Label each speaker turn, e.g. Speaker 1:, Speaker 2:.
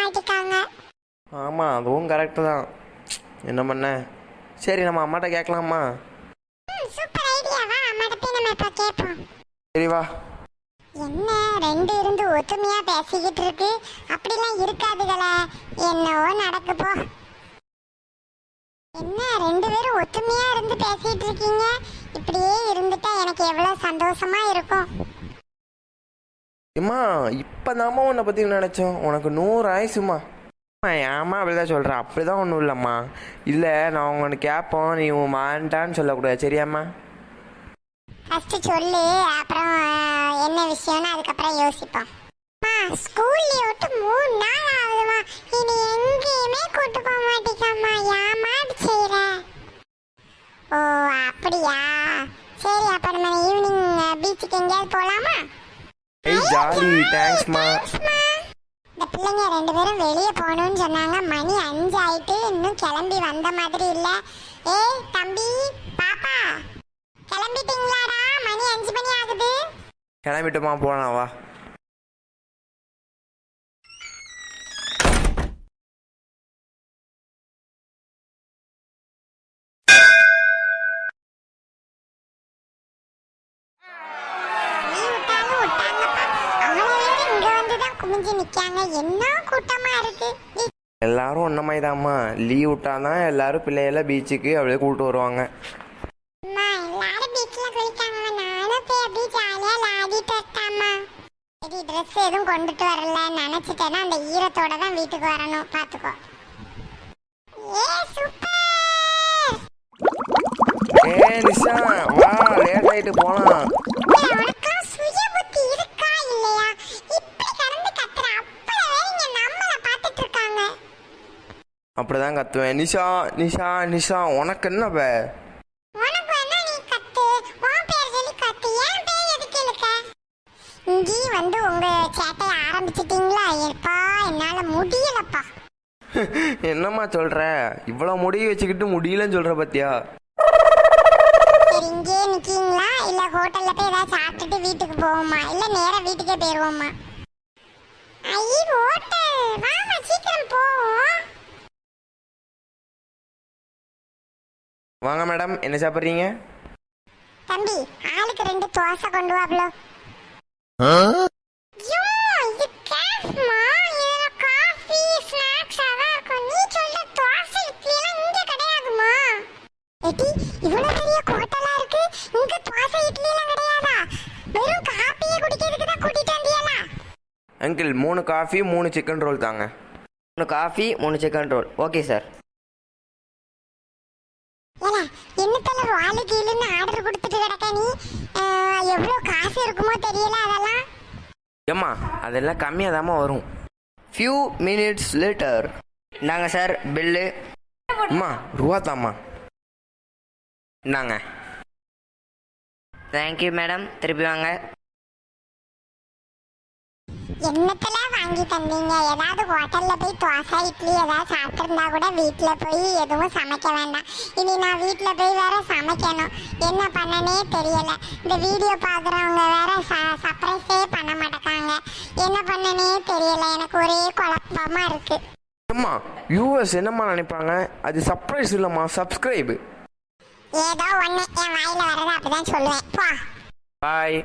Speaker 1: மாட்டிக்காங்க.
Speaker 2: ஆமாம், அதுவும் கரெக்டு தான். என்ன பண்ண? சரி, நம்ம அம்மாட்ட கேட்கலாமா?
Speaker 1: சூப்பர் ஐடியாவா, அம்மாட்ட போய் நம்ம இப்ப கேட்போம்.
Speaker 2: சரி வா.
Speaker 1: என்ன ரெண்டு இருந்து ஒத்துமையா பேசிக்கிட்டு இருக்கு? அப்படிலாம் இருக்காதுகளே, என்னவோ நடக்கு போ. என்ன ரெண்டு பேரும் ஒத்துமையா இருந்து பேசிட்டு இருக்கீங்க? இப்படியே இருந்துட்டா எனக்கு எவ்வளவு சந்தோஷமா இருக்கும்.
Speaker 2: அம்மா, இப்போதாம்மா உன்னை பற்றி நினச்சோம். உனக்கு 100 ஆயுசுமா. ஏம்மா அப்படிதான் சொல்கிறேன்? அப்படிதான் ஒன்றும் இல்லைம்மா. இல்லை, நான் உங்களை கேட்போம், நீ உன் மாண்டான்னு சொல்லக்கூடாது, சரியாம்மா?
Speaker 1: ஃபர்ஸ்ட் சொல்லு, அப்புறம் என்ன விஷயம்னு அதுக்கப்புறம் யோசிப்போம். ஸ்கூல் லீவ் விட்டு 3 நாள் ஆகுதுமா, இனி எங்கேயுமே கூட்டு போக மாட்டேங்கம்மா. ஏமா இப்படி செய்யற? ஓ அப்படியா, சரி, அப்ப நம்ம ஈவினிங் பீச்சுக்கு எங்கேயாவது போலாமா?
Speaker 2: ஏய் ஜாலி, தேங்க்ஸ்மா.
Speaker 1: இந்த பிள்ளைங்க ரெண்டு பேரும் வெளியே போகணும்னு சொன்னாங்க. மணி 5 ஆயிட்டு, இன்னும் கிளம்பி வந்த மாதிரி இல்ல. ஏய் தம்பி, பாப்பா, கிளம்பிட்டீங்களாடா? மணி 5 மணி ஆகுது.
Speaker 2: கிளம்பிட்டுமா, போகலாம் வா.
Speaker 1: குமிஞ்சு நிக்காங்க, என்ன கூட்டமா இருக்கு.
Speaker 2: எல்லாரும் ஒன்ன மாதிரி தான்மா. லீவ் விட்டாதான் எல்லாரும் பிள்ளைகள பீச்சுக்கு அப்படியே கூப்பிட்டு வருவாங்க.
Speaker 1: எல்லாரும் பீச்ல குளிக்காங்க, நானும் போய் அப்படியே ஜாலியா விளையாடிட்டு வரட்டாமா. சரி, ட்ரெஸ் எதுவும் கொண்டுட்டு வரல, நினைச்சிட்டேன்னா அந்த ஈரத்தோட தான் வீட்டுக்கு வரணும், பாத்துக்கோ. ஏ சூப்பர்.
Speaker 2: ஏ நிஷா, வா, லேட் ஆயிட்டு போலாம்.
Speaker 1: உனக்கு சுய புத்தி இருக்கா இல்லையா? இப்படி கடந்து கத்துற அப்பளவே இங்க நம்மள பாத்துட்டு இருக்காங்க.
Speaker 2: அப்படிதான் கத்துவேன். நிஷா நிஷா நிஷா, உனக்கு என்ன பே?
Speaker 1: உனக்கு வேணா நீ கத்து, உன் பேர் சொல்லி கத்து, ஏன் பேர் எதுக்கு இழுக்க? இங்கே வந்து உங்க சேட்டையை ஆரம்பிச்சிட்டீங்களா? எப்பா, என்னால முடியலப்பா.
Speaker 2: என்னம்மா சொல்ற? இவ்வளவு முடி வச்சுக்கிட்டு முடியலன்னு சொல்ற பத்தியா?
Speaker 1: சரி, இங்கே நிக்கீங்களா இல்ல ஹோட்டல்ல போய் ஏதாவது சாப்பிட்டுட்டு வீட்டுக்கு போவோமா, இல்ல நேரா வீட்டுக்கே போயிருவோமா? ஐ ஹோட்டல், வாமா சீக்கிரம் போவோம்.
Speaker 2: வாங்க மேடம், என்ன சாப்பிட்றீங்க?
Speaker 1: தம்பி, ஆளுக்கு 2 தோசை கொண்டு வாப்ளோ. யோ, இது கேஃப்மா, இதுல காஃபி ஸ்நாக்ஸ் எல்லாம் இருக்கும். நீ சொல்ற தோசை இட்லி எல்லாம் இங்க கிடையாதுமா? எடி, இவ்வளவு பெரிய ஹோட்டலா இருக்கு, இங்க தோசை இட்லி எல்லாம் கிடையாதா? வெறும் காப்பியே குடிக்கிறதுக்கு தான் கூட்டிட்டு வந்தியலா?
Speaker 2: அங்கிள், 3 காஃபி 3 சிக்கன் ரோல் தாங்க.
Speaker 3: 3 coffee 3 chicken roll. Okay sir.
Speaker 1: ஏல, என்னத்தல ராலு கீழுன்னு ஆர்டர் கொடுத்துட்டு கிடக்க நீ? எவ்வளவு காசு இருக்குமோ தெரியல அதெல்லாம்.
Speaker 2: ஏம்மா, அதெல்லாம் கம்மியாக தாம்மா வரும்.
Speaker 3: Few minutes later. இந்தாங்க சார் பில்லு.
Speaker 2: அம்மா, ரூபா தாம்மா. இந்தாங்க.
Speaker 3: Thank you madam. திருப்பி வாங்க.
Speaker 1: என்னத்துல வாங்கி தந்தீங்க? ஏதாவது ஹோட்டல்ல போய் தோசை இட்லி ஏதாவது சாப்பிட்டுருந்தா கூட வீட்டுல போய் எதுவும் சமைக்க வேண்டாம். இனி நான் வீட்டுல போய் வேற சமைக்கணும். என்ன பண்ணனே தெரியல. இந்த வீடியோ பாக்குறவங்க வேற சர்ப்ரைஸே பண்ண மாட்டேங்காங்க. என்ன பண்ணனே தெரியல, எனக்கு ஒரே குழப்பமா இருக்கு.
Speaker 2: அம்மா, யூஎஸ் என்னம்மா நினைப்பாங்க? அது சர்ப்ரைஸ் இல்லைம்மா, சப்ஸ்கிரைப்.
Speaker 1: ஏதோ ஒண்ணு என் வாயில வரது அப்படிதான் சொல்லுவேன். போ.
Speaker 2: பாய்.